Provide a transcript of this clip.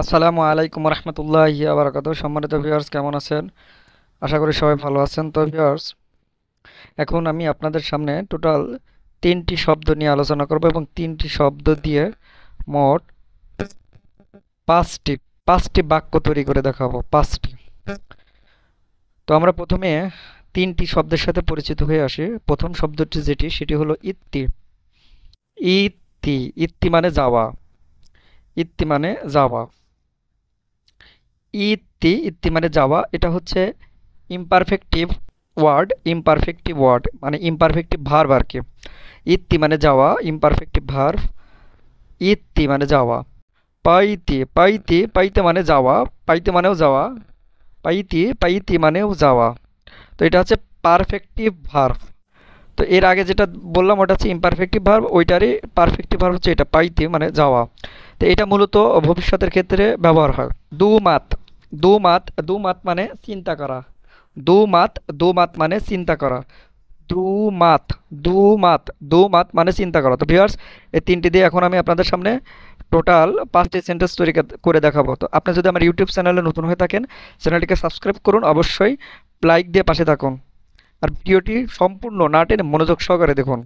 আসসালামু আলাইকুম রহমতুল্লাহি ওয়া বারাকাতুহু। সম্মানিত ভিউয়ার্স, কেমন আছেন? আশা করি সবাই ভালো আছেন। তো ভিউয়ার্স, এখন আমি আপনাদের সামনে টোটাল 3টি শব্দ নিয়ে আলোচনা করব এবং 3টি শব্দ দিয়ে মোট 5টি 5টি বাক্য তৈরি করে দেখাবো। 5টি। তো আমরা প্রথমে 3টি শব্দের সাথে পরিচিত হয়ে আসি। প্রথম শব্দটি সেটি হলো ইত্তি। ইত্তি, ইত্তি মানে যাওয়া। ইত্তি মানে যাওয়া। ইত্তি, ইত্তি মানে যাওয়া। এটা হচ্ছে ইমপারফেক্টিভ ওয়ার্ড মানে ইমপারফেক্টিভ ভার্ব আর কি। ইত্তি মানে যাওয়া, ইমপারফেক্টিভ ভার্ব। ইত্তি মানে যাওয়া। পাইতে, পাইতে, পাইতে মানে যাওয়া, পাইতে মানেও যাওয়া। পাইতে, পাইতে মানেও যাওয়া। তো এটা হচ্ছে পারফেক্টিভ ভার্ব। তো এর আগে যেটা বললাম ওটা হচ্ছে ইমপারফেক্টিভ ভার্ব, ওইটারই পারফেক্টিভ ভার্ব হচ্ছে এটা, পাইতে মানে যাওয়া। তো এটা মূলত ভবিষ্যতের ক্ষেত্রে ব্যবহার হয়। দুমাত, দুমাত, দুমাত মানে চিন্তা করা। দুমাত, দুমাত মানে চিন্তা করা। দুমাত, দুমাত, দুমাত মানে চিন্তা করা। তো ভিউয়ার্স, এই 3টি দিয়ে এখন আমি আপনাদের সামনে টোটাল 5টি সেন্টেন্স তৈরি করে দেখাবো। তো আপনি যদি আমার ইউটিউব চ্যানেলে নতুন হয়ে থাকেন, চ্যানেলটিকে সাবস্ক্রাইব করুন, অবশ্যই লাইক দিয়ে পাশে থাকুন। আর ভিডিওটি সম্পূর্ণ না টেনে মনোযোগ সহকারে দেখুন।